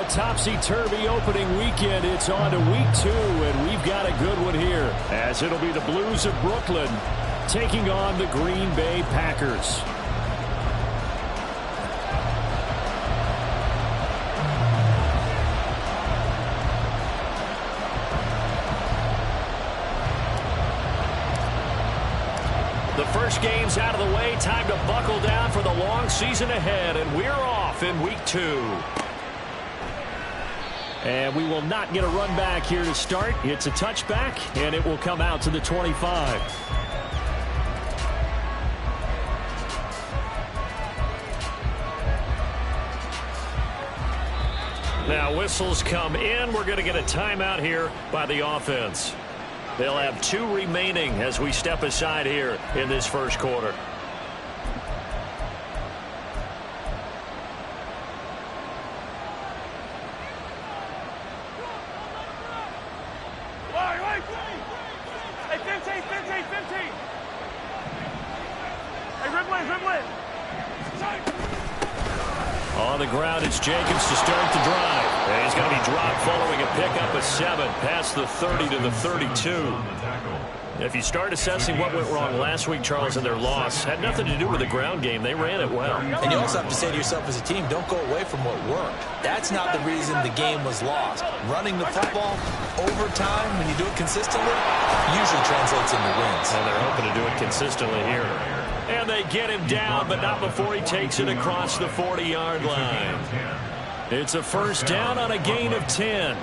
A topsy-turvy opening weekend. It's on to week 2, and we've got a good one here, as it'll be the Blues of Brooklyn taking on the Green Bay Packers. The first game's out of the way. Time to buckle down for the long season ahead, and we're off in week 2. And we will not get a run back here to start. It's a touchback, and it will come out to the 25. Now whistles come in. We're going to get a timeout here by the offense. They'll have 2 remaining as we step aside here in this first quarter. Hey, 15. Hey, Ridley. On the ground, it's Jacobs to start the drive. And he's going to be dropped following a pickup of 7 past the 30 to the 32. If you start assessing what went wrong last week, Charles, in their loss, had nothing to do with the ground game. They ran it well. And you also have to say to yourself as a team, don't go away from what worked. That's not the reason the game was lost. Running the football over time, when you do it consistently, usually translates into wins. And they're hoping to do it consistently here. And they get him down, but not before he takes it across the 40-yard line. It's a first down on a gain of 10.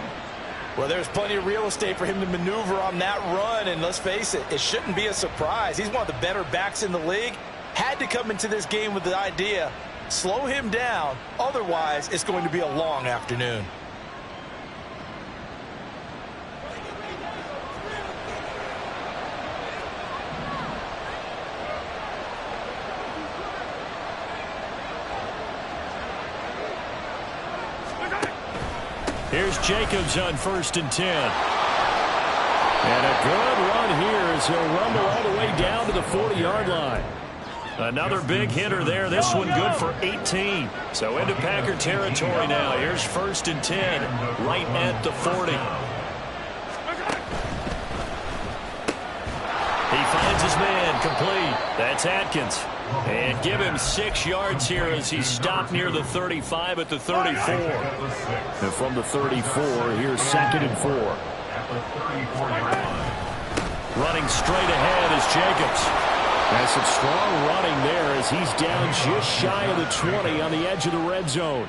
Well, there's plenty of real estate for him to maneuver on that run, and let's face it, it shouldn't be a surprise. He's one of the better backs in the league. Had to come into this game with the idea, slow him down, otherwise it's going to be a long afternoon. Here's Jacobs on 1st and 10. And a good run here as he'll rumble all the way down to the 40-yard line. Another big hitter there. This one good for 18. So into Packer territory now. Here's 1st and 10, right at the 40. He finds his man, complete. That's Atkins. And give him 6 yards here as he's stopped near the 35 at the 34. And from the 34, here's 2nd and 4. Running straight ahead is Jacobs. Has some strong running there as he's down just shy of the 20 on the edge of the red zone.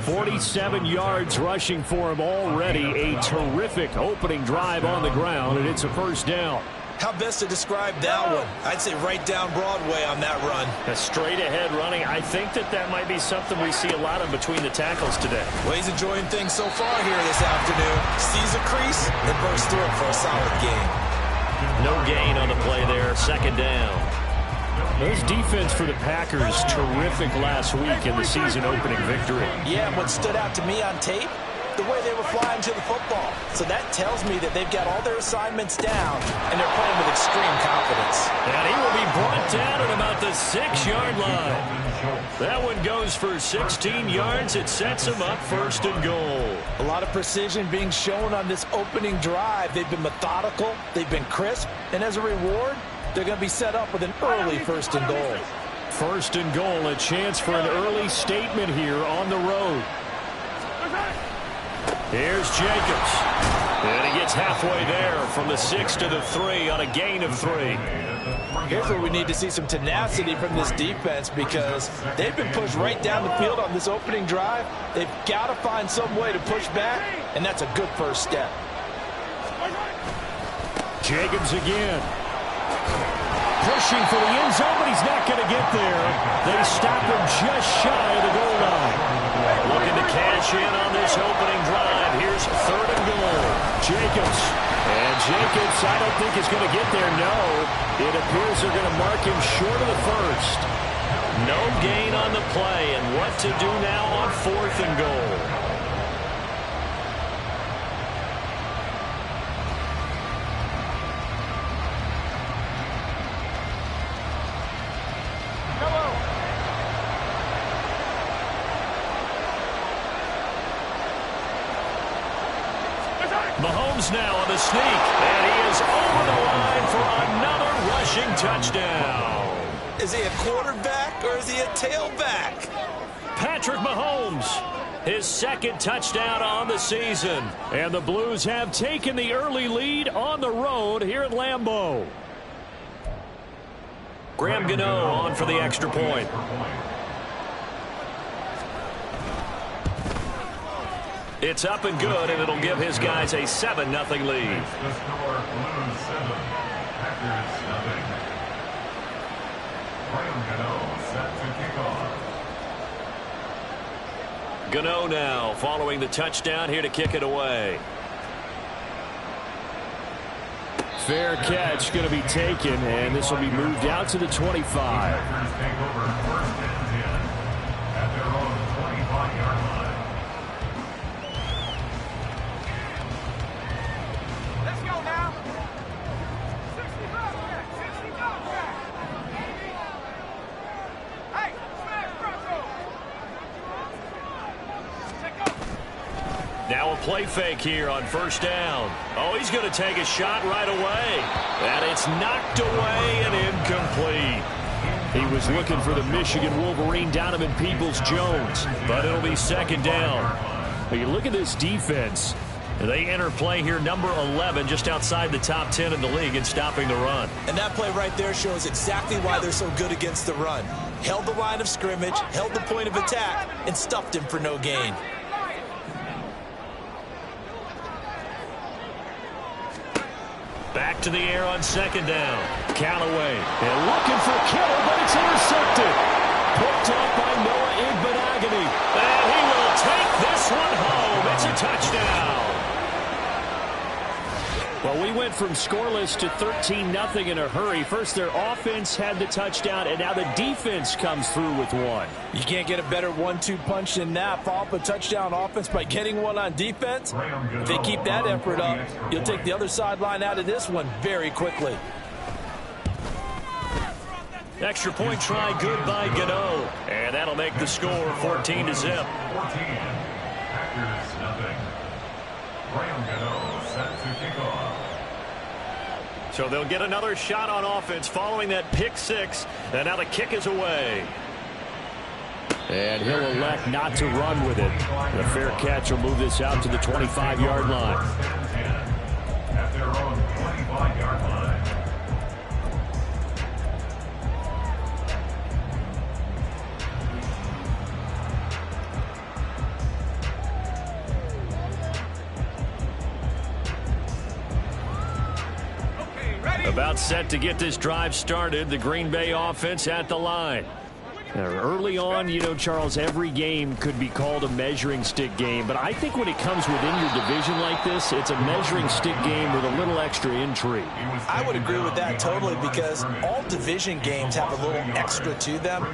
47 yards rushing for him already. A terrific opening drive on the ground, and it's a first down. How best to describe that one? I'd say right down Broadway on that run. A straight ahead running. I think that might be something we see a lot of between the tackles today. Well, he's enjoying things so far here this afternoon. Sees a crease and bursts through it for a solid gain. No gain on the play there. 2nd down. This defense for the Packers, terrific last week in the season opening victory. Yeah, what stood out to me on tape, the way they were flying to the football. So that tells me that they've got all their assignments down, and they're playing with extreme confidence. And he will be brought down at about the 6-yard line. That one goes for 16 yards. It sets him up 1st and goal. A lot of precision being shown on this opening drive. They've been methodical, they've been crisp, and as a reward, they're going to be set up with an early 1st and goal. 1st and goal, a chance for an early statement here on the road. Here's Jacobs. And he gets halfway there from the 6 to the 3 on a gain of 3. Here's where we need to see some tenacity from this defense because they've been pushed right down the field on this opening drive. They've got to find some way to push back, and that's a good first step. Jacobs again. Pushing for the end zone, but he's not going to get there. They stop him just shy of the goal line. Looking to cash in on this opening drive. Here's 3rd and goal. Jacobs. And Jacobs, I don't think is going to get there. No. It appears they're going to mark him short of the 1st. No gain on the play. And what to do now on 4th and goal. Mahomes now on the sneak, and he is over the line for another rushing touchdown. Is he a quarterback or is he a tailback? Patrick Mahomes, his second touchdown on the season. And the Blues have taken the early lead on the road here at Lambeau. Graham Gano on for the extra point. It's up and good, and it'll give his guys a 7-0 lead. Gano now following the touchdown here to kick it away. Fair catch going to be taken, and this will be moved out to the 25. Now a play fake here on first down. Oh, he's going to take a shot right away. And it's knocked away and incomplete. He was looking for the Michigan Wolverine, Donovan Peoples-Jones. But it'll be second down. Now you look at this defense. They enter play here, number 11, just outside the top 10 in the league in stopping the run. And that play right there shows exactly why they're so good against the run. Held the line of scrimmage, held the point of attack, and stuffed him for no gain. Back to the air on second down. Callaway. And looking for Kittle, but it's intercepted. Picked off by Noah Igbenogany. And he will take this one home. It's a touchdown. Well, we went from scoreless to 13-0 in a hurry. First, their offense had the touchdown, and now the defense comes through with one. You can't get a better 1-2 punch than that. Follow up a touchdown offense by getting one on defense. If they keep that effort up, you'll take the other sideline out of this one very quickly. Extra point try good by Gano. And that'll make the score 14-0. 14. Packers nothing. Graham Gano set to kick off. So they'll get another shot on offense following that pick six. And now the kick is away. And he'll elect not to run with it. The fair catch will move this out to the 25-yard line. At their own 25-yard line. About set to get this drive started. The Green Bay offense at the line. Now, early on, you know, Charles, every game could be called a measuring stick game. But I think when it comes within your division like this, it's a measuring stick game with a little extra intrigue. I would agree with that totally because all division games have a little extra to them.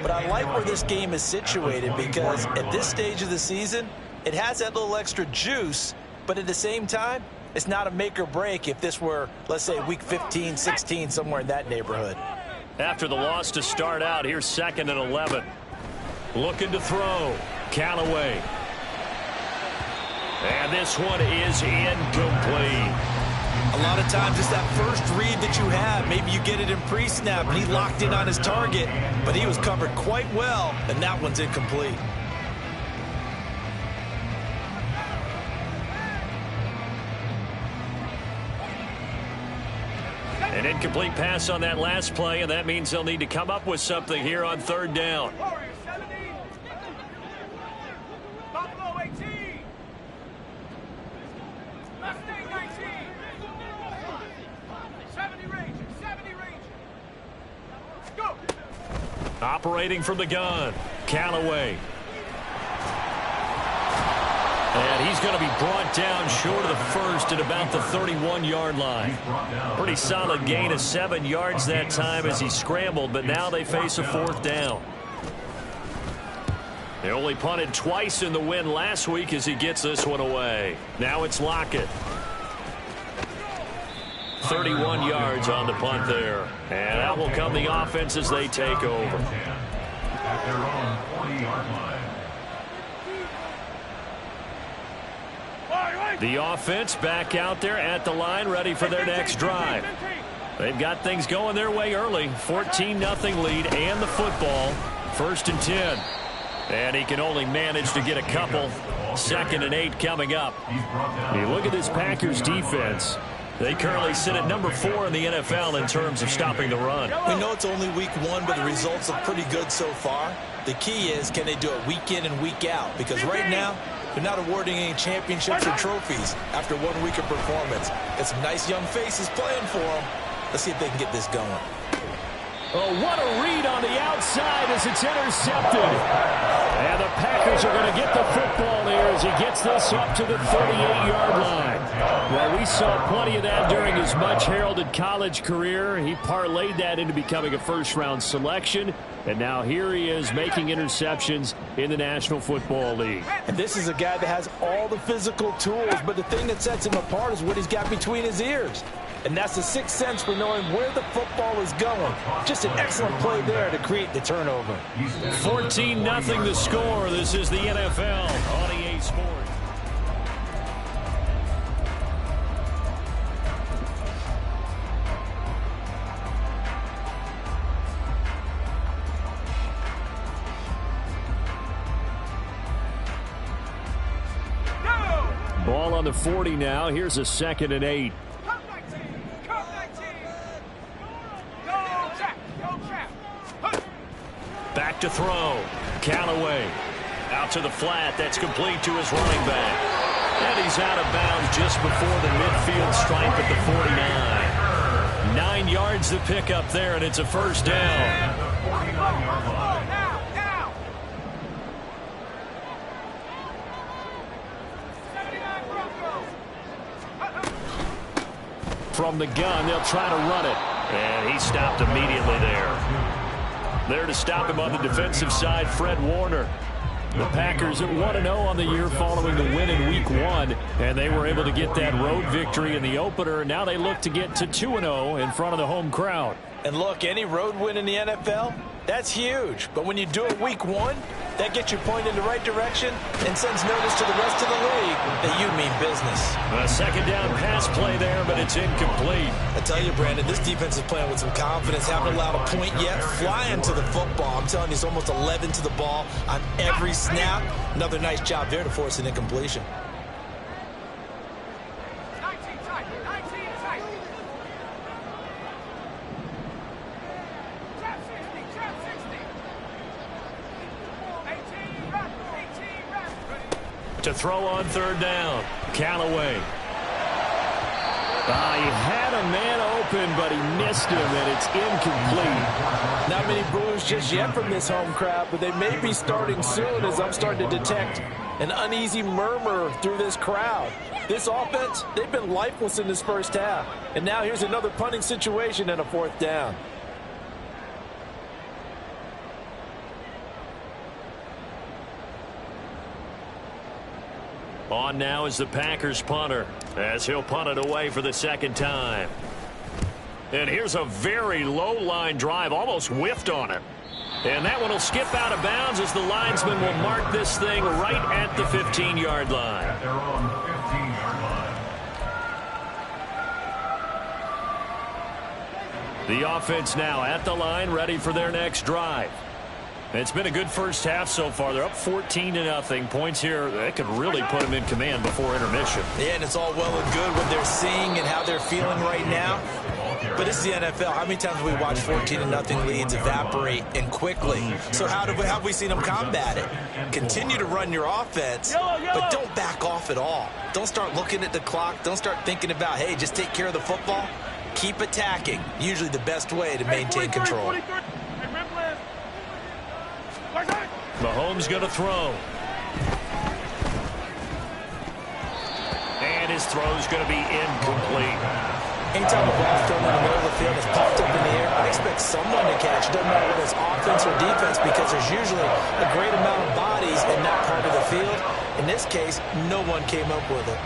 But I like where this game is situated because at this stage of the season, it has that little extra juice. But at the same time, it's not a make or break if this were, let's say, week 15, 16, somewhere in that neighborhood. After the loss to start out, here's 2nd and 11. Looking to throw. Callaway. And this one is incomplete. A lot of times it's that first read that you have. Maybe you get it in pre-snap, and he locked in on his target, but he was covered quite well, and that one's incomplete. An incomplete pass on that last play, and that means they'll need to come up with something here on third down. Buffalo 18. Mustang 19. 70 Rangers. 70 Rangers. Go. Operating from the gun. Callaway. And he's going to be brought down short of the first at about the 31-yard line. Pretty solid gain of 7 yards that time as he scrambled, but now they face a 4th down. They only punted twice in the win last week as he gets this one away. Now it's Lockett. 31 yards on the punt there. And out will come the offense as they take over. At their own 40-yard line. The offense back out there at the line, ready for their next drive. They've got things going their way early. 14-0 lead and the football. 1st and 10. And he can only manage to get a couple. 2nd and 8 coming up. You look at this Packers defense. They currently sit at number 4 in the NFL in terms of stopping the run. We know it's only week 1, but the results look pretty good so far. The key is, can they do it week in and week out? Because right now, they're not awarding any championships or trophies after 1 week of performance. Got some nice young faces playing for them. Let's see if they can get this going. Oh, what a read on the outside as it's intercepted. And the Packers are going to get the football there as he gets this up to the 38-yard line. Well, we saw plenty of that during his much-heralded college career. He parlayed that into becoming a first-round selection. And now here he is making interceptions in the National Football League. And this is a guy that has all the physical tools, but the thing that sets him apart is what he's got between his ears. And that's the sixth sense for knowing where the football is going. Just an excellent play there to create the turnover. 14-0 the score. This is the NFL on EA Sports. Ball on the 40 now. Here's a 2nd and 8. Back to throw. Callaway out to the flat. That's complete to his running back. And he's out of bounds just before the midfield stripe at the 49. 9 yards to pick up there, and it's a first down. From the gun, they'll try to run it. And he stopped immediately there. There to stop him on the defensive side, Fred Warner. The Packers at 1-0 on the year following the win in Week 1, and they were able to get that road victory in the opener. Now they look to get to 2-0 in front of the home crowd. And look, any road win in the NFL, that's huge. But when you do it Week 1, that gets you pointed in the right direction and sends notice to the rest of the league that you mean business. A second down pass play there, but it's incomplete. I tell you, Brandon, this defense is playing with some confidence. Haven't allowed a point yet. Flying to the football. I'm telling you, it's almost 11 to the ball on every snap. Another nice job there to force an incompletion. 19 tight. 19 tight. Trap 60. Trap 60. 18 rep. 18 rep. To throw on 3rd down. Callaway. He had a man open, but he missed him, and it's incomplete. Not many boos just yet from this home crowd, but they may be starting soon as I'm starting to detect an uneasy murmur through this crowd. This offense, they've been lifeless in this first half. And now here's another punting situation and a 4th down. On now is the Packers punter as he'll punt it away for the 2nd time. And here's a very low line drive, almost whiffed on it. And that one will skip out of bounds as the linesman will mark this thing right at the 15-yard line. The offense now at the line, ready for their next drive. It's been a good first half so far. They're up 14-0. Points here, that could really put them in command before intermission. Yeah, and it's all well and good what they're seeing and how they're feeling right now. But it's the NFL. How many times have we watched 14-0 leads evaporate and quickly? So how have we seen them combat it? Continue to run your offense, but don't back off at all. Don't start looking at the clock. Don't start thinking about, hey, just take care of the football. Keep attacking. Usually the best way to maintain control. Mahomes going to throw. And his throw's going to be incomplete. Anytime the ball's thrown in the middle of the field, it's popped up in the air, I expect someone to catch. It doesn't matter whether it's offense or defense because there's usually a great amount of bodies in that part of the field. In this case, no one came up with it.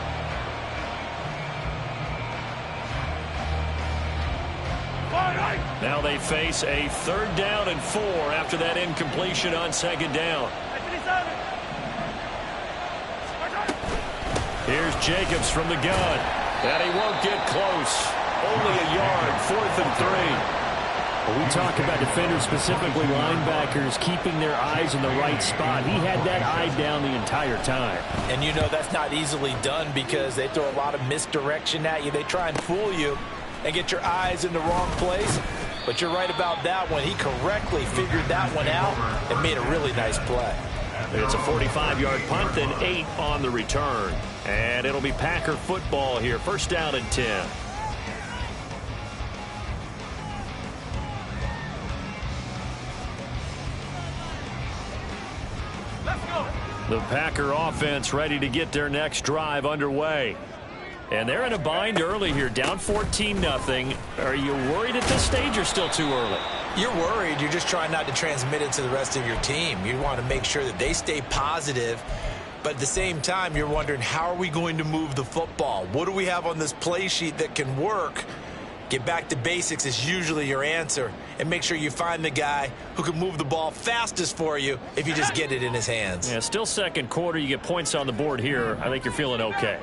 Now they face a 3rd down and 4 after that incompletion on 2nd down. Here Here's Jacobs from the gun. And he won't get close. Only a yard, 4th and 3. When we talk about defenders, specifically linebackers, keeping their eyes in the right spot, he had that eye down the entire time. And you know that's not easily done because they throw a lot of misdirection at you. They try and fool you and get your eyes in the wrong place. But you're right about that one. He correctly figured that one out and made a really nice play. It's a 45-yard punt, then 8 on the return. And it'll be Packer football here. 1st down and 10. The Packer offense ready to get their next drive underway. And they're in a bind early here, down 14-0. Are you worried at this stage or still too early? You're worried. You're just trying not to transmit it to the rest of your team. You want to make sure that they stay positive. But at the same time, you're wondering, how are we going to move the football? What do we have on this play sheet that can work? Get back to basics is usually your answer. And make sure you find the guy who can move the ball fastest for you if you just get it in his hands. Yeah, still 2nd quarter. You get points on the board here. I think you're feeling okay.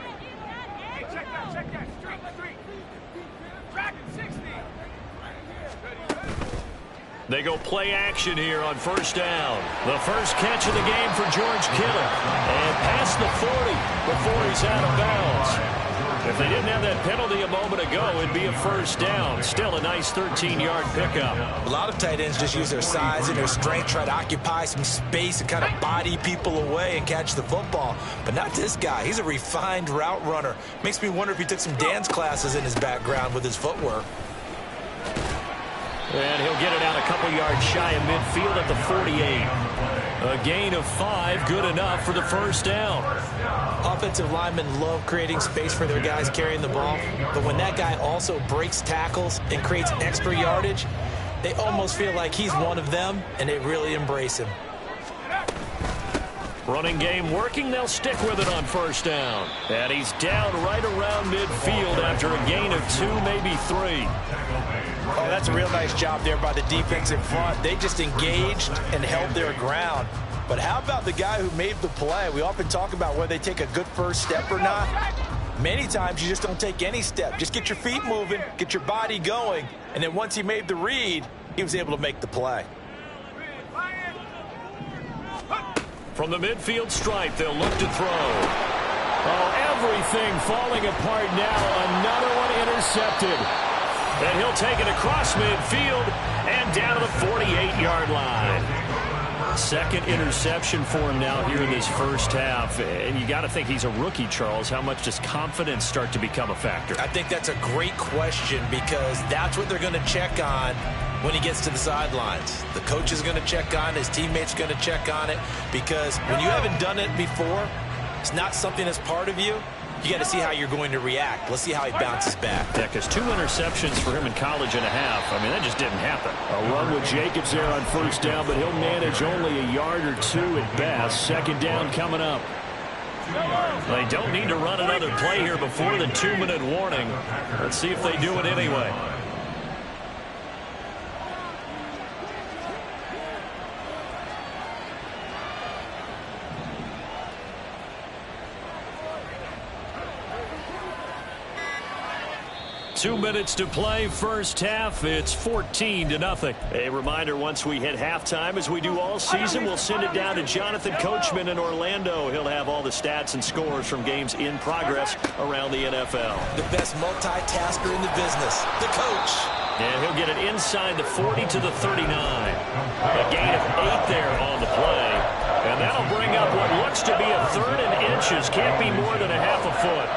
Hey, check that. Street. Dragon 60. They go play action here on 1st down. The first catch of the game for George Kittle. And past the 40 before he's out of bounds. If they didn't have that penalty a moment ago, it'd be a 1st down. Still a nice 13-yard pickup. A lot of tight ends just use their size and their strength, try to occupy some space and kind of body people away and catch the football. But not this guy. He's a refined route runner. Makes me wonder if he took some dance classes in his background with his footwork. And he'll get it out a couple yards shy of midfield at the 48. A gain of 5, good enough for the 1st down. Offensive linemen love creating space for their guys carrying the ball, but when that guy also breaks tackles and creates extra yardage, they almost feel like he's one of them, and they really embrace him. Running game working, they'll stick with it on 1st down. And he's down right around midfield after a gain of 2, maybe 3. Oh, that's a real nice job there by the defense in front. They just engaged and held their ground. But how about the guy who made the play? We often talk about whether they take a good first step or not. Many times you just don't take any step. Just get your feet moving, get your body going, and then once he made the read, he was able to make the play. From the midfield stripe, they'll look to throw. Oh, everything falling apart now. Another one intercepted. And he'll take it across midfield and down to the 48-yard line. 2nd interception for him now here in this 1st half. And you got to think he's a rookie, Charles. How much does confidence start to become a factor? I think that's a great question because that's what they're going to check on when he gets to the sidelines. The coach is going to check on it. His teammates are going to check on it because when you haven't done it before, it's not something that's part of you. You got to see how you're going to react. Let's see how he bounces back. Yeah, because 2 interceptions for him in college and a half. I mean, that just didn't happen. A run with Jacobs there on 1st down, but he'll manage only a yard or 2 at best. 2nd down coming up. They don't need to run another play here before the 2-minute warning. Let's see if they do it anyway. Two minutes to play, 1st half. It's 14-0. A reminder, once we hit halftime, as we do all season, we'll send it down to Jonathan Coachman in Orlando. He'll have all the stats and scores from games in progress around the NFL. The best multitasker in the business, the coach. And he'll get it inside the 40 to the 39. A gain of 8 there on the play. And that'll bring up what looks to be a 3rd and inches. Can't be more than a half a foot.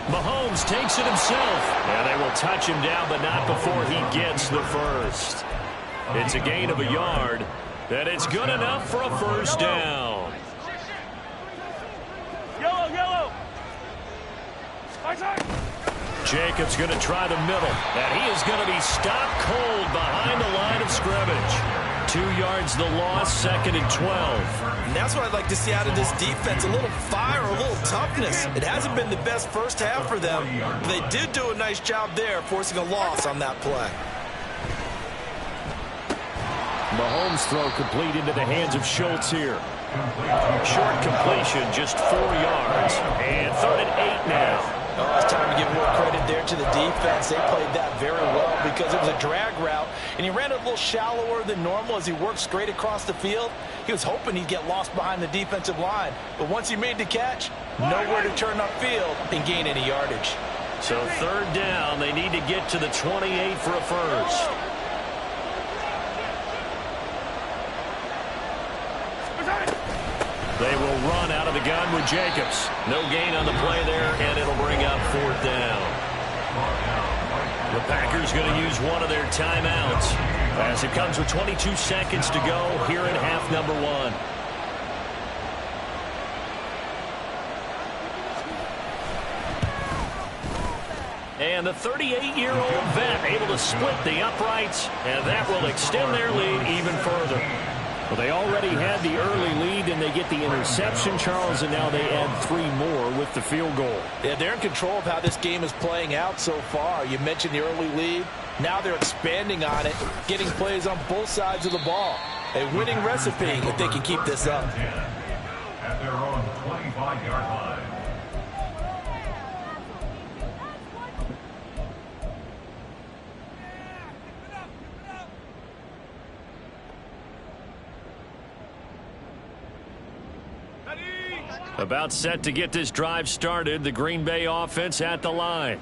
Mahomes takes it himself. And they will touch him down, but not before he gets the 1st. It's a gain of a yard. And it's good enough for a 1st down. Yellow. Jacobs going to try the middle. And he is going to be stopped cold behind the line of scrimmage. 2 yards the loss, 2nd and 12. And that's what I'd like to see out of this defense. A little fire, a little toughness. It hasn't been the best 1st half for them. But they did do a nice job there, forcing a loss on that play. Mahomes' throw complete into the hands of Schultz here. Short completion, just 4 yards. And 3rd and 8 now. Oh, it's time to give more credit there to the defense. They played that very well because it was a drag route, and he ran a little shallower than normal as he worked straight across the field. He was hoping he'd get lost behind the defensive line, but once he made the catch, nowhere to turn upfield and gain any yardage. So 3rd down, they need to get to the 28 for a first. They will run out of the gun with Jacobs. No gain on the play there, and it'll bring up 4th down. The Packers going to use one of their timeouts as it comes with 22 seconds to go here in half number 1. And the 38-year-old vet able to split the uprights, and that will extend their lead even further. Well, they already had the early lead, and they get the interception, Charles, and now they add 3 more with the field goal. Yeah, they're in control of how this game is playing out so far. You mentioned the early lead. Now they're expanding on it, getting plays on both sides of the ball. A winning recipe if they can keep this up. At their own 25-yard line. About set to get this drive started, the Green Bay offense at the line.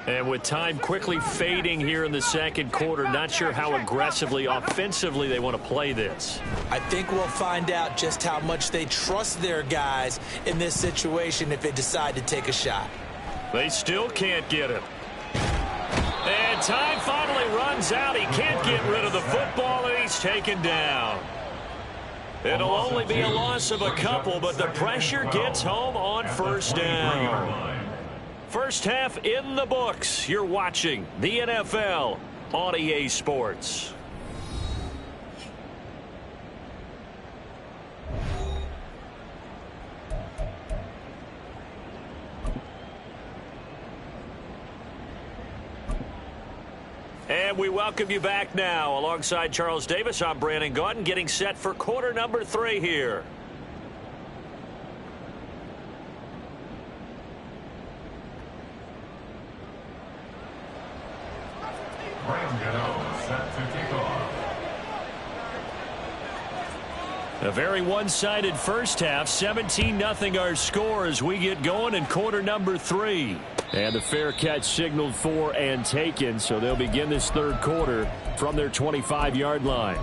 And with time quickly fading here in the second quarter, not sure how aggressively, offensively they want to play this. I think we'll find out just how much they trust their guys in this situation if they decide to take a shot. They still can't get him. And time finally runs out. He can't get rid of the football, and he's taken down. It'll only be a loss of a couple, but the pressure gets home on 1st down. First half in the books. You're watching the NFL on EA Sports. And we welcome you back now. Alongside Charles Davis, I'm Brandon Gaudin, getting set for quarter number 3 here. Set to kick off. A very one-sided first half. 17-0 our score as we get going in quarter number 3. And the fair catch signaled for and taken, so they'll begin this 3rd quarter from their 25-yard line.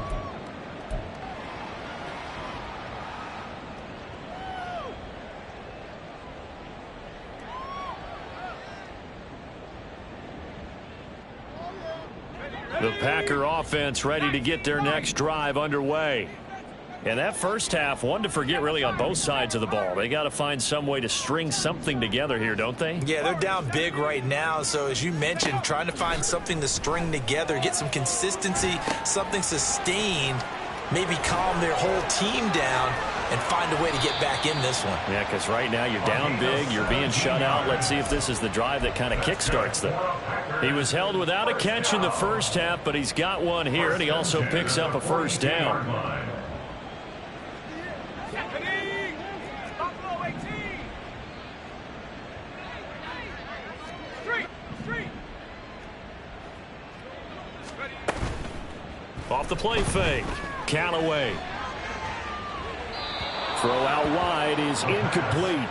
The Packer offense ready to get their next drive underway. And that first half, one to forget really on both sides of the ball. They got to find some way to string something together here, don't they? Yeah, they're down big right now. So as you mentioned, trying to find something to string together, get some consistency, something sustained, maybe calm their whole team down and find a way to get back in this one. Yeah, because right now you're down big, you're being shut out. Let's see if this is the drive that kind of kickstarts them. He was held without a catch in the first half, but he's got one here, and he also picks up a 1st down. Off the play fake. Callaway. Throw out wide is incomplete.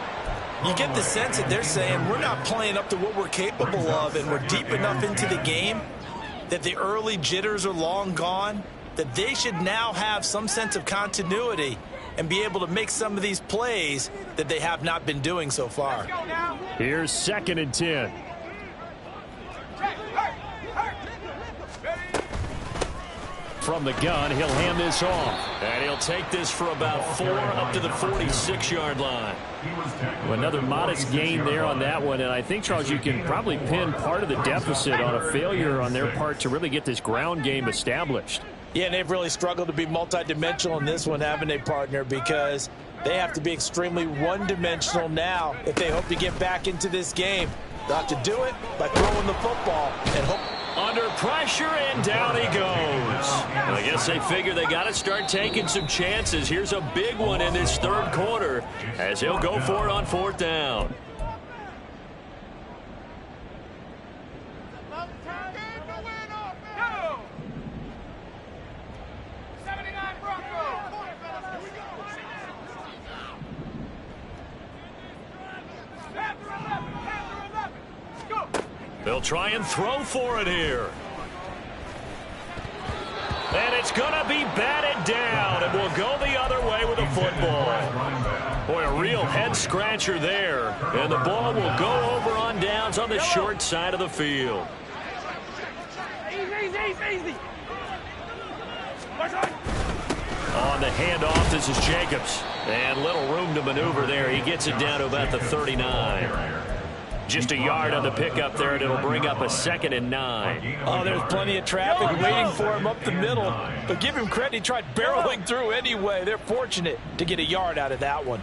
You get the sense that they're saying we're not playing up to what we're capable of, and we're deep enough into the game that the early jitters are long gone, that they should now have some sense of continuity and be able to make some of these plays that they have not been doing so far. Here's 2nd and 10. From the gun, he'll hand this off. And he'll take this for about 4 up to the 46-yard line. Another modest gain there on that one. And I think, Charles, you can probably pin part of the deficit on a failure on their part to really get this ground game established. Yeah, and they've really struggled to be multidimensional in this one, haven't they, partner? Because they have to be extremely one-dimensional now if they hope to get back into this game. They'll have to do it by throwing the football and hope Under pressure, and down he goes. I guess they figure they got to start taking some chances. Here's a big one in this third quarter as he'll go for it on fourth down. They'll try and throw for it here. And it's going to be batted down, and we'll go the other way with the football. Boy, a real head-scratcher there. And the ball will go over on downs on the short side of the field. Easy. On the handoff, this is Jacobs. And little room to maneuver there. He gets it down to about the 39. Just a yard on the pickup there, and it'll bring up a 2nd and 9. Oh, there's plenty of traffic waiting for him up the middle. But give him credit, he tried barreling through anyway. They're fortunate to get a yard out of that one.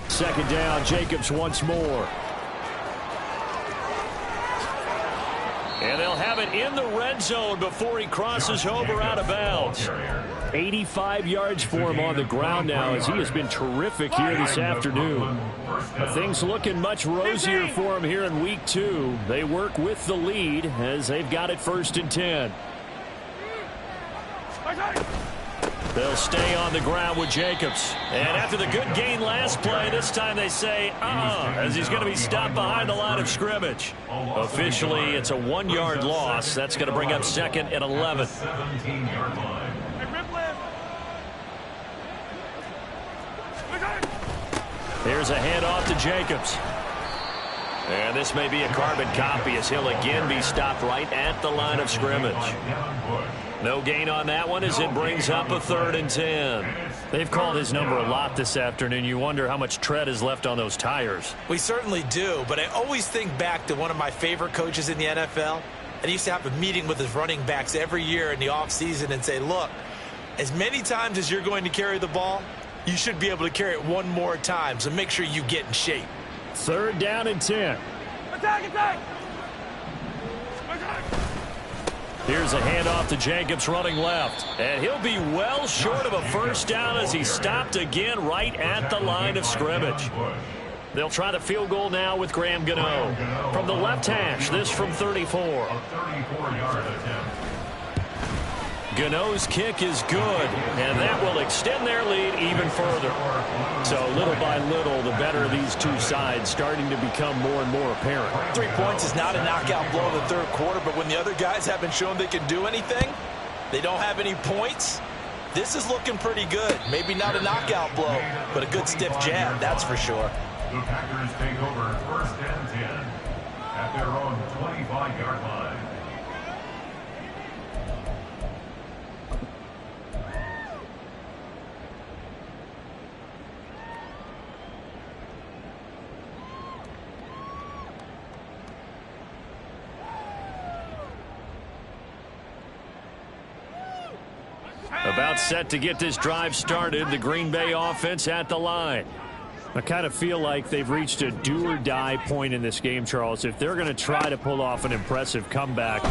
2nd down, Jacobs once more. And they'll have it in the red zone before he crosses over out of bounds. 85 yards for him on the ground now as he has been terrific here this afternoon. But things looking much rosier for him here in week 2. They work with the lead as they've got it 1st and 10. They'll stay on the ground with Jacobs. And after the good gain last play, this time they say, as he's going to be stopped behind the line of scrimmage. Officially, it's a 1-yard loss. That's going to bring up 2nd and 11. Here's a handoff to Jacobs. And this may be a carbon copy as he'll again be stopped right at the line of scrimmage. No gain on that one as it brings up a 3rd and 10. They've called his number a lot this afternoon. You wonder how much tread is left on those tires. We certainly do, but I always think back to one of my favorite coaches in the NFL. And he used to have a meeting with his running backs every year in the offseason and say, look, as many times as you're going to carry the ball, you should be able to carry it one more time, so make sure you get in shape. 3rd down and 10. Attack! Here's a handoff to Jacobs running left. And he'll be well short of a 1st down as he's stopped again right at the line of scrimmage. They'll try the field goal now with Graham Gano. From the left hash, this from 34. Gano's kick is good, and that will extend their lead even further. So little by little, the better of these two sides starting to become more and more apparent. 3 points is not a knockout blow in the third quarter, but when the other guys haven't shown they can do anything, they don't have any points, this is looking pretty good. Maybe not a knockout blow, but a good stiff jab, that's for sure. The Packers take over 1st and 10 at their own 25-yard line. About set to get this drive started, the Green Bay offense at the line. I kind of feel like they've reached a do-or-die point in this game, Charles. If they're going to try to pull off an impressive comeback,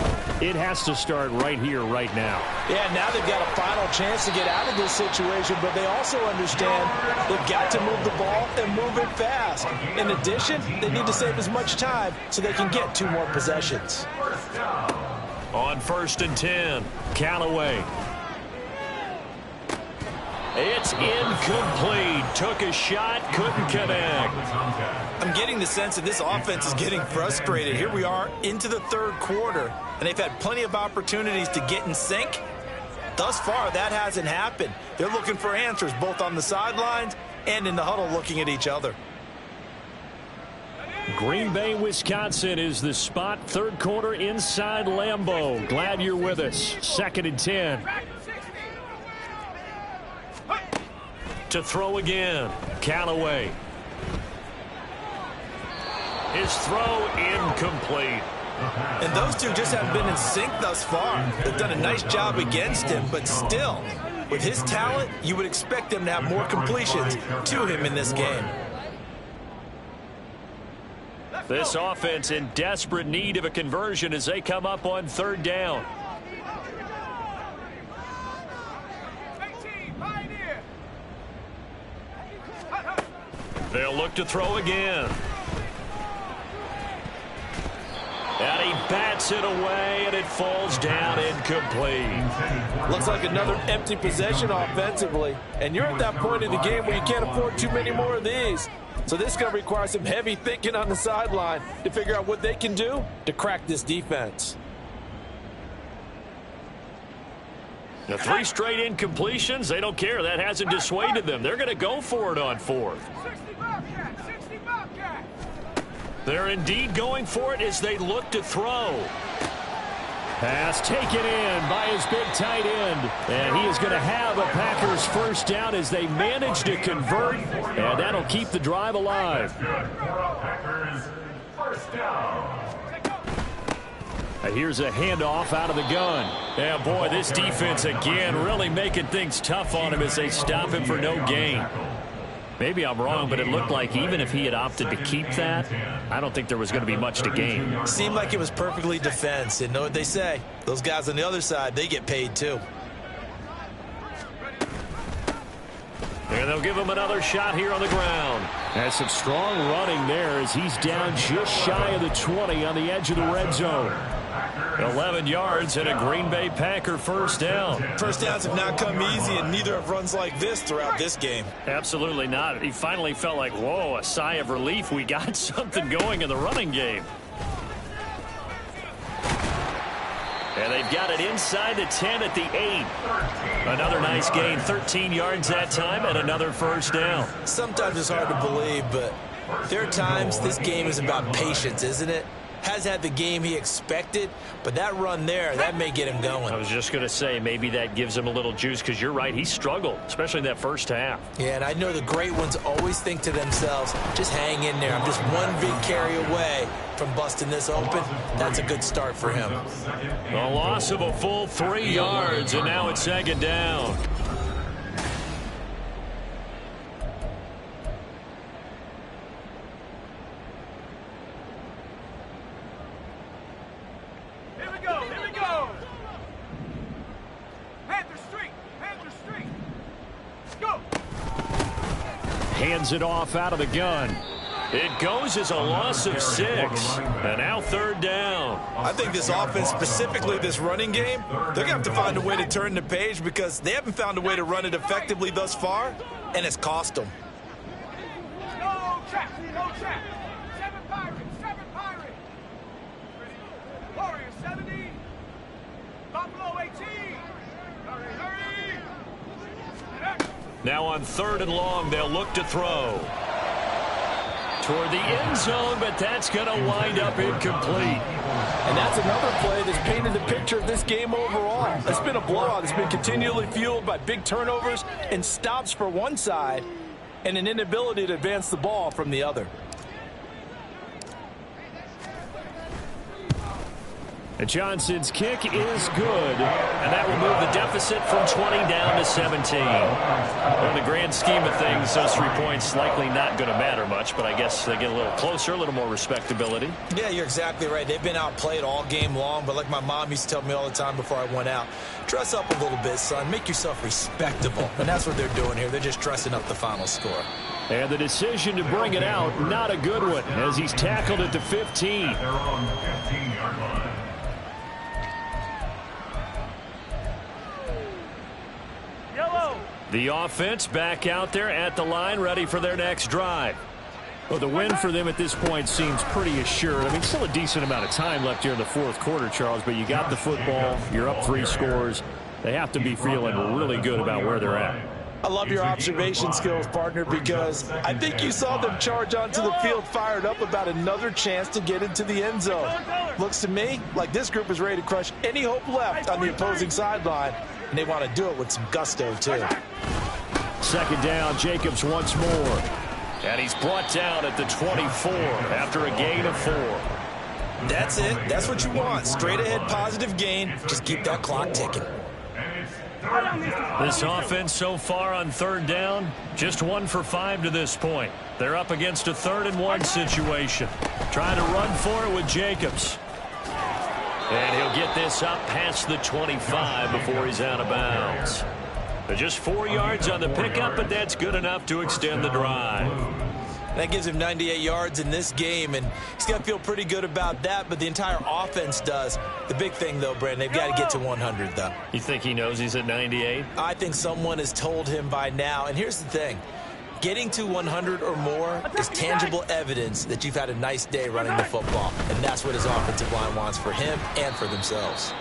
it has to start right here, right now. Yeah, now they've got a final chance to get out of this situation, but they also understand they've got to move the ball and move it fast. In addition, they need to save as much time so they can get 2 more possessions. On 1st and 10, Callaway. It's incomplete. Took a shot, couldn't connect. I'm getting the sense that this offense is getting frustrated. Here we are into the third quarter, and they've had plenty of opportunities to get in sync. Thus far, that hasn't happened. They're looking for answers both on the sidelines and in the huddle looking at each other. Green Bay, Wisconsin is the spot. Third quarter inside Lambeau. Glad you're with us. 2nd and 10. To throw again, Callaway. His throw incomplete. And those two just haven't been in sync thus far. They've done a nice job against him, but still, with his talent, you would expect them to have more completions to him in this game. This offense in desperate need of a conversion as they come up on 3rd down. They'll look to throw again. And he bats it away, and it falls down incomplete. Looks like another empty possession offensively. And you're at that point in the game where you can't afford too many more of these. So this is going to require some heavy thinking on the sideline to figure out what they can do to crack this defense. The 3 straight incompletions, they don't care. That hasn't dissuaded them. They're going to go for it on 4th. 60 Bobcat, 60 Bobcat. They're indeed going for it as they look to throw. Pass taken in by his big tight end. And he is going to have a Packers 1st down as they manage to convert. And that'll keep the drive alive. Packers 1st down. Here's a handoff out of the gun. Yeah, boy, this defense again really making things tough on him as they stop him for no gain. Maybe I'm wrong, but it looked like even if he had opted to keep that, I don't think there was going to be much to gain. Seemed like it was perfectly defense. And know what they say? Those guys on the other side, they get paid too. And they'll give him another shot here on the ground. That's some strong running there as he's down just shy of the 20 on the edge of the red zone. 11 yards and a Green Bay Packer 1st down. 1st downs have not come easy, and neither have runs like this throughout this game. Absolutely not. He finally felt like, whoa, a sigh of relief. We got something going in the running game. And they've got it inside the 10 at the 8. Another nice gain, 13 yards that time, and another 1st down. Sometimes it's hard to believe, but there are times this game is about patience, isn't it? Has had the game he expected, but that run there, that may get him going. I was just going to say, maybe that gives him a little juice, because you're right, he struggled, especially in that 1st half. Yeah, and I know the great ones always think to themselves, just hang in there. I'm just one big carry away from busting this open. That's a good start for him. A loss of a full 3 yards, and now it's 2nd down. Hands it off out of the gun. It goes as a loss of 6. And now 3rd down. I think this offense, specifically this running game, they're going to have to find a way to turn the page because they haven't found a way to run it effectively thus far, and it's cost them. No trap, no trap. 7 Pirates, 7 Pirates. Warriors 70. Buffalo 18. Hurry, hurry. Now on 3rd and long, they'll look to throw. Toward the end zone, but that's going to wind up incomplete. And that's another play that's painted the picture of this game overall. It's been a blowout. It's been continually fueled by big turnovers and stops for one side and an inability to advance the ball from the other. Johnson's kick is good, and that will move the deficit from 20 down to 17. In the grand scheme of things, those 3 points likely not going to matter much, but I guess they get a little closer, a little more respectability. Yeah, you're exactly right. They've been outplayed all game long, but like my mom used to tell me all the time before I went out, dress up a little bit, son. Make yourself respectable. And that's what they're doing here. They're just dressing up the final score. And the decision to bring it out, not a good one, as he's tackled at the 15. They're on the 15-yard line. The offense back out there at the line, ready for their next drive. Well, the win for them at this point seems pretty assured. I mean, still a decent amount of time left here in the 4th quarter, Charles, but you got the football, you're up 3 scores. They have to be feeling really good about where they're at. I love your observation skills, partner, because I think you saw them charge onto the field fired up about another chance to get into the end zone. Looks to me like this group is ready to crush any hope left on the opposing sideline, and they want to do it with some gusto, too. 2nd down, Jacobs once more. And he's brought down at the 24 after a gain of 4. That's it. That's what you want. Straight ahead positive gain. Just keep that clock ticking. And it's This offense so far on third down, just 1 for 5 to this point. They're up against a 3rd-and-1 situation. Trying to run for it with Jacobs. And he'll get this up past the 25 before he's out of bounds. Just 4 yards on the pickup, but that's good enough to extend the drive. That gives him 98 yards in this game, and he's got to feel pretty good about that, but the entire offense does. The big thing, though, Brandon, they've got to get to 100, though. You think he knows he's at 98? I think someone has told him by now, and here's the thing. Getting to 100 or more is tangible evidence that you've had a nice day running the football, and that's what his offensive line wants for him and for themselves.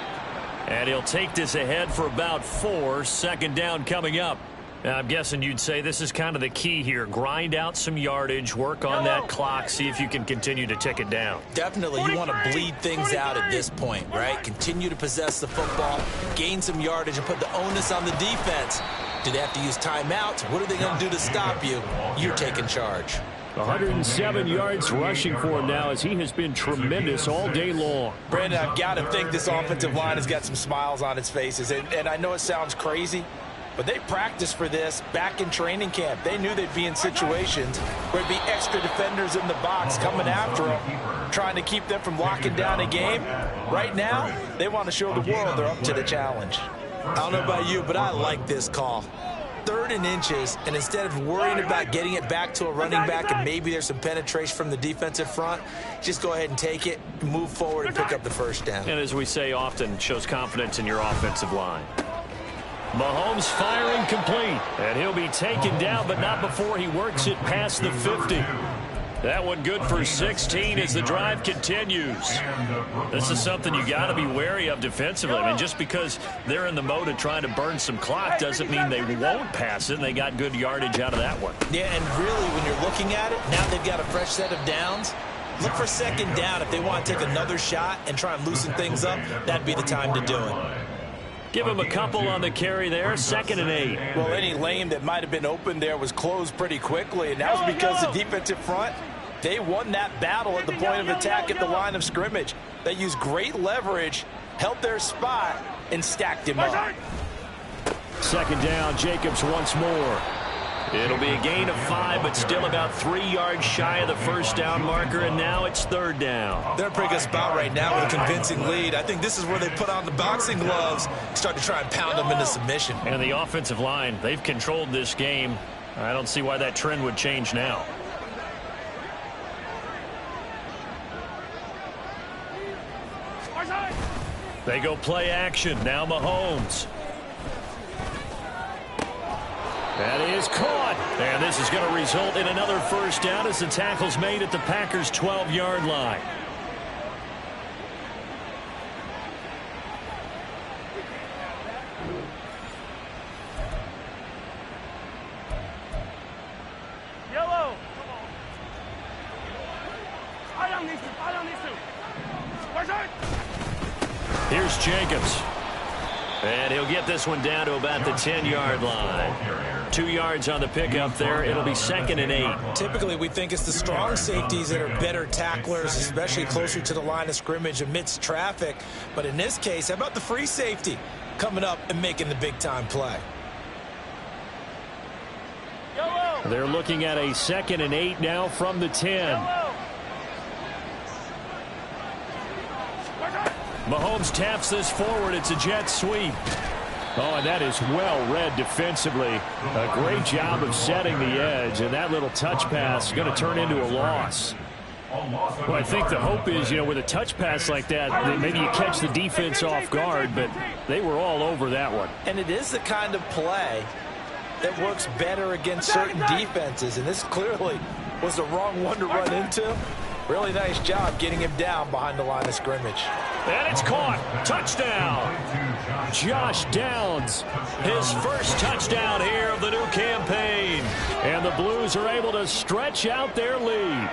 And he'll take this ahead for about 4. 2nd down coming up. Now, I'm guessing you'd say this is kind of the key here. Grind out some yardage, work on that clock, see if you can continue to tick it down. Definitely, you want to bleed things out at this point, right? Continue to possess the football, gain some yardage, and put the onus on the defense. Do they have to use timeouts? What are they going to do to stop you? You're taking charge. 107 yards rushing for him now as he has been tremendous all day long. Brandon, I've got to think this offensive line has got some smiles on its faces. And I know it sounds crazy, but they practiced for this back in training camp. They knew they'd be in situations where there'd be extra defenders in the box coming after them, trying to keep them from locking down a game. Right now, they want to show the world they're up to the challenge. I don't know about you, but I like this call. 3rd and inches, and instead of worrying about getting it back to a running back and maybe there's some penetration from the defensive front, just go ahead and take it, move forward, and pick up the 1st down. And as we say often, shows confidence in your offensive line. Mahomes firing complete, and he'll be taken down, but not before he works it past the 50. That one good for 16 as the drive continues. This is something you got to be wary of defensively. I mean, just because they're in the mode of trying to burn some clock doesn't mean they won't pass it, and they got good yardage out of that one. Yeah, and really, when you're looking at it, now they've got a fresh set of downs. Look for 2nd down. If they want to take another shot and try and loosen things up, that'd be the time to do it. Give him a couple on the carry there, 2nd and 8. Well, any lane that might have been open there was closed pretty quickly, and that was because the defensive front, they won that battle at the point of attack at the line of scrimmage. They used great leverage, held their spot, and stacked him up. 2nd down, Jacobs once more. It'll be a gain of 5, but still about 3 yards shy of the 1st down marker, and now it's 3rd down. They're in a pretty good spot right now with a convincing lead. I think this is where they put on the boxing gloves, start to try and pound them into submission. And the offensive line, they've controlled this game. I don't see why that trend would change now. They go play action. Now Mahomes. That is caught. And this is going to result in another 1st down as the tackle's made at the Packers' 12-yard line. Yellow. I don't need to. Here's Jacobs. And he'll get this one down to about the 10-yard line. 2 yards on the pickup there. It'll be 2nd and 8. Typically, we think it's the strong safeties that are better tacklers, especially closer to the line of scrimmage amidst traffic. But in this case, how about the free safety coming up and making the big-time play? They're looking at a 2nd and 8 now from the 10. Mahomes taps this forward. It's a jet sweep. Oh, and that is well read defensively. A great job of setting the edge, and that little touch pass is going to turn into a loss. Well, I think the hope is, with a touch pass like that maybe you catch the defense off guard, but they were all over that one. And it is the kind of play that works better against certain defenses, and this clearly was the wrong one to run into. Really nice job getting him down behind the line of scrimmage. And it's caught. Touchdown. Josh Downs, his first touchdown here of the new campaign. And the Blues are able to stretch out their lead.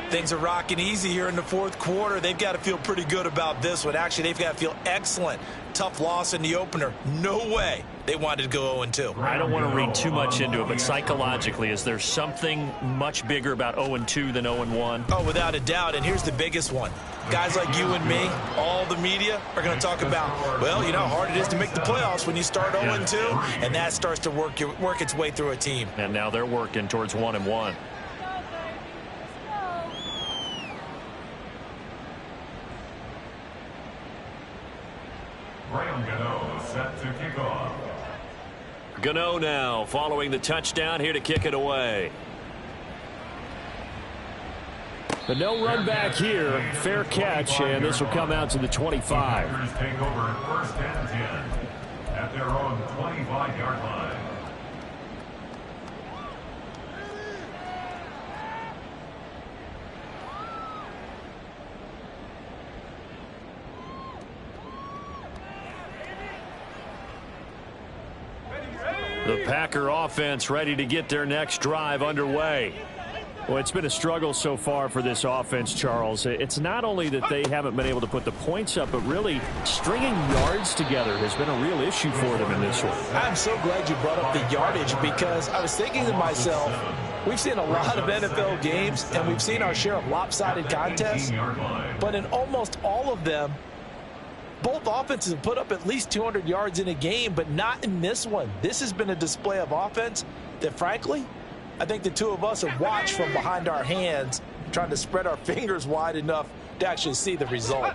Things are rocking easy here in the fourth quarter. They've got to feel pretty good about this one. Actually, they've got to feel excellent. Tough loss in the opener. No way they wanted to go 0-2. I don't want to read too much into it, but psychologically, is there something much bigger about 0-2 than 0-1? Oh, without a doubt, and here's the biggest one. Guys like you and me, all the media, are going to talk about, well, you know how hard it is to make the playoffs when you start 0-2, and that starts to work its way through a team. And now they're working towards 1-1. Set to kick off. Gano now following the touchdown here to kick it away. But no run back here. Fair catch, and this will come out to the 25. Packers take over first and 10 at their own 25-yard line. The Packer offense ready to get their next drive underway. Well, it's been a struggle so far for this offense, Charles. It's not only that they haven't been able to put the points up, but really stringing yards together has been a real issue for them in this one. I'm so glad you brought up the yardage, because I was thinking to myself, we've seen a lot of NFL games, and we've seen our share of lopsided contests, but in almost all of them, both offenses have put up at least 200 yards in a game, but not in this one. This has been a display of offense that, frankly, I think the two of us have watched from behind our hands, trying to spread our fingers wide enough to actually see the result.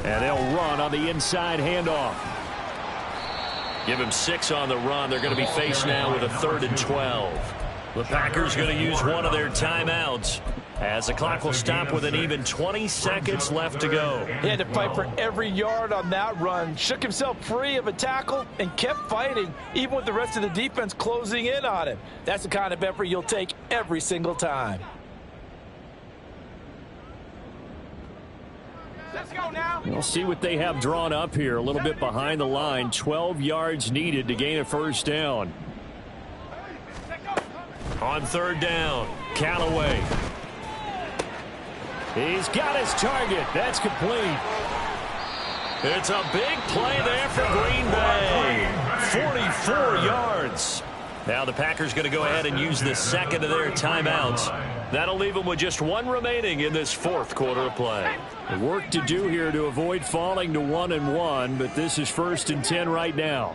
And they'll run on the inside handoff. Give him 6 on the run. They're going to be faced now with a 3rd and 12. The Packers going to use one of their timeouts, as the clock will stop with an even 20 seconds left to go. He had to fight for every yard on that run, shook himself free of a tackle, and kept fighting, even with the rest of the defense closing in on him. That's the kind of effort you'll take every single time. Let's go now. We'll see what they have drawn up here. A little bit behind the line. 12 yards needed to gain a first down. On 3rd down, Callaway. He's got his target. That's complete. It's a big play there for Green Bay. 44 yards. Now the Packers going to go ahead and use the second of their timeouts. That'll leave them with just one remaining in this 4th quarter of play. Work to do here to avoid falling to 1-1, but this is 1st and 10 right now.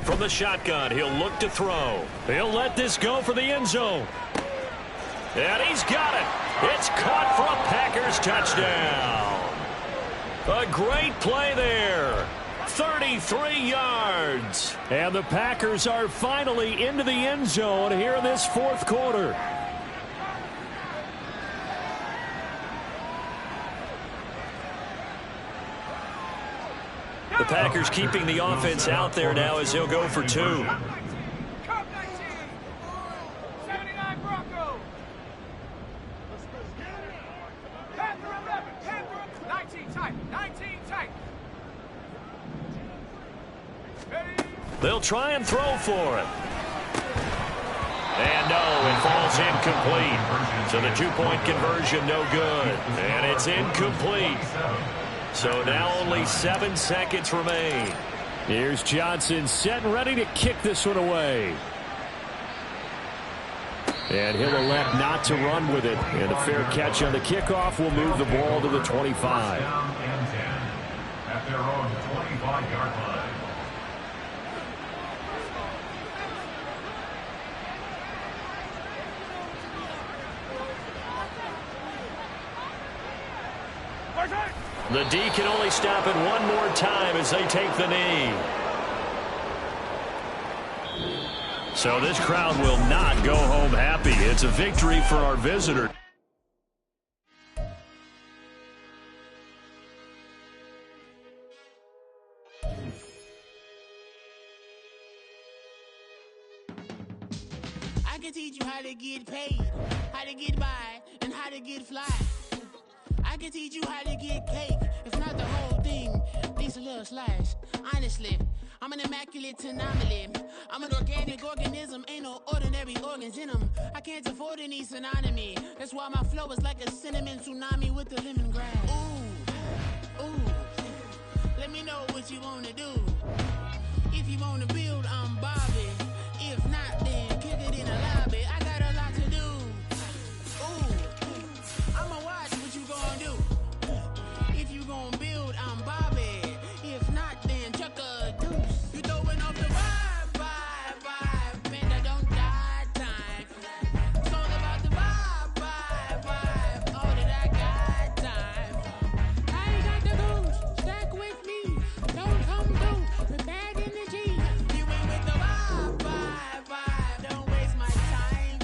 From the shotgun, he'll look to throw. He'll let this go for the end zone. And he's got it. It's caught for a Packers touchdown. A great play there. 33 yards. And the Packers are finally into the end zone here in this 4th quarter. The Packers keeping the offense out there now as he'll go for 2. Come 19. 79 Broncos. Panther 11. Panther 19 tight. 19 tight. Ready? They'll try and throw for it. And no, it falls incomplete. So the 2-point conversion no good. And it's incomplete. So now only 7 seconds remain. Here's Johnson set and ready to kick this one away. And he'll elect not to run with it. And a fair catch on the kickoff will move the ball to the 25. Down and 10 at their own 25-yard line. The D can only stop it one more time as they take the knee. So this crowd will not go home happy. It's a victory for our visitor. I can teach you how to get paid, how to get by, and how to get fly. I can teach you how to get cake. If not the whole thing, these a little slice. Honestly, I'm an immaculate anomaly. I'm an organic organism, ain't no ordinary organs in them. I can't afford any synonymy. That's why my flow is like a cinnamon tsunami with the lemongrass. Ooh, let me know what you wanna do. If you wanna build, I'm Bobby. If not, then kick it in the lobby. I got a lot to do. Ooh, I'ma watch what you gonna do. If you gonna build, I'm Bobby. If not, then chuck a deuce. You throwing off the vibe, man, I don't die time. It's all about the vibe, all that I got time. I ain't got the goose, stack with me. Don't come through with bad energy. You ain't with the vibe, don't waste my time.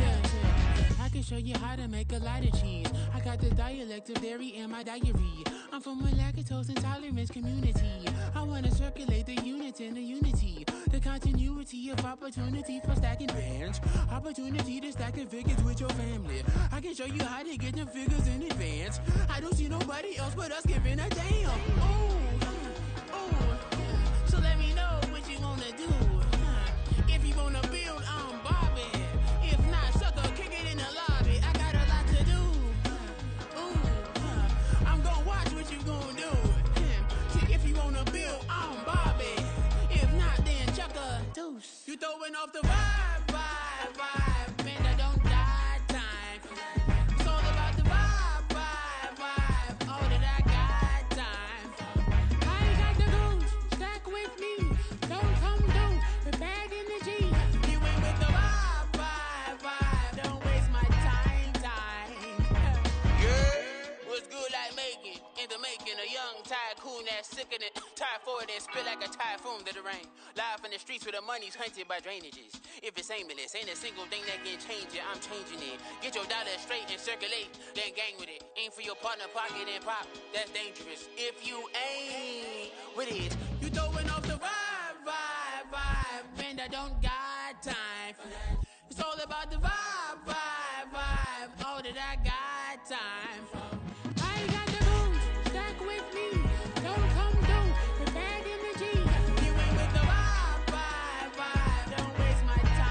Yeah. I can show you how to make a lot of cheese. I got the dialect of dairy in my diary. I'm from a lactose intolerance community. I wanna circulate the units in the unity. The continuity of opportunity for stacking bands. Opportunity to stack the figures with your family. I can show you how to get them figures in advance. I don't see nobody else but us giving a damn. Ooh. So let me know what you wanna do. If you wanna build, I'm Bobby. If not, sucker, kick it in the lobby. I got a lot to do. I'm gonna watch what you gonna do. See, if you wanna build, I'm Bobby. If not, then chuck a deuce. You throwing off the vibe, man, I don't die time. It's all about the vibe, all that I got time. I ain't got the goose, stack with me. Don't come through with bad energy. You ain't with the vibe, don't waste my time. Yeah, what's good like making? In the making, a young tycoon that's sick in it. Tire forward and spit like a typhoon to the rain. Live in the streets where the money's hunted by drainages. If it's aimless, ain't a single thing that can change it. I'm changing it. Get your dollar straight and circulate, then gang with it. Aim for your partner, pocket and pop. That's dangerous. If you ain't with it, you throwing off the vibe, man, I don't got time. It's all about the vibe, all that I got time. I ain't got the goose, stack with me. Don't come through with bad energy. You ain't with the vibe, don't waste my time.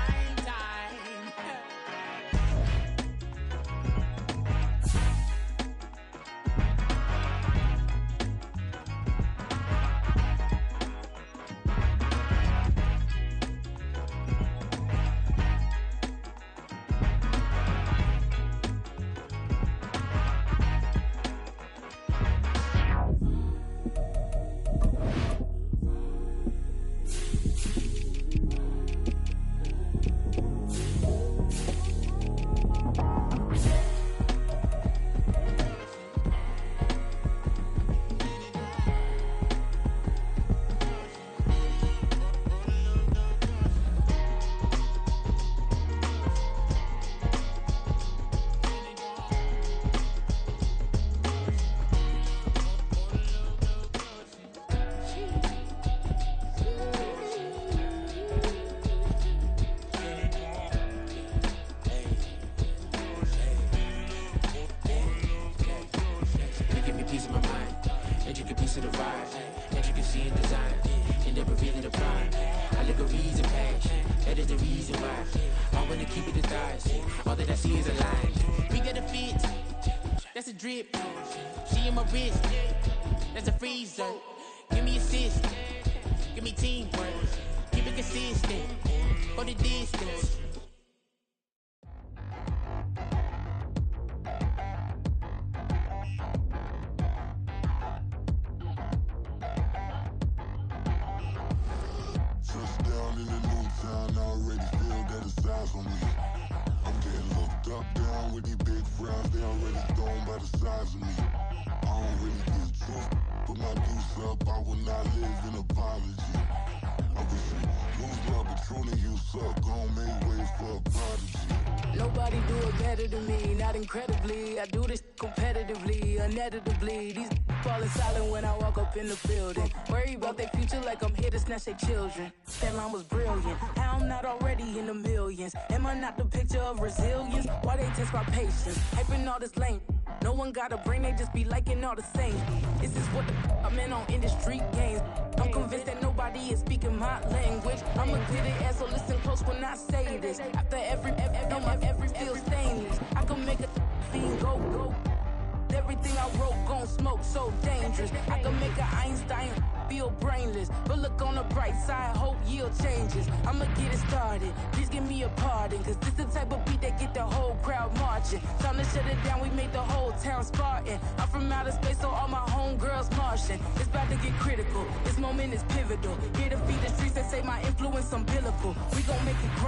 That's a drip. She in my wrist. That's a freezer. Give me assist. Give me teamwork. Keep it consistent. For the distance. Touchdown in the new town. I already feel that it's eyes on me. I'm getting looked up, down with these big frowns. They already thrown by the size of me. I don't really get truth. Put my deuce up, I will not live in apology. I wish you lose love, but truly you suck. Gon' make way for a prodigy. Nobody do it better than me, not incredibly. I do this competitively, uneditably. These falling silent when I walk up in the building. Worry about their future like I'm here to snatch their children. That line was brilliant. How I'm not already in the millions? Am I not the picture of resilience? Why they test my patience? Hyping all this lame. No one got a brain, they just be liking all the same. This is what the I'm in on industry games. I'm convinced that nobody is speaking my language. I'ma get it as so listen close when I say this. After every feel stainless. I can make a fiend go. Everything I wrote gon' smoke, so dangerous. I can make an Einstein feel brainless. But look on the bright side, hope yield changes. I'ma get it started, please give me a pardon. Cause this the type of beat that get the whole crowd marching. Time to shut it down, we made the whole town Spartan. I'm from outer space, so all my homegirls Martian. It's about to get critical, this moment is pivotal. Here to feed the streets that say my influence umbilical. We gon' make it great.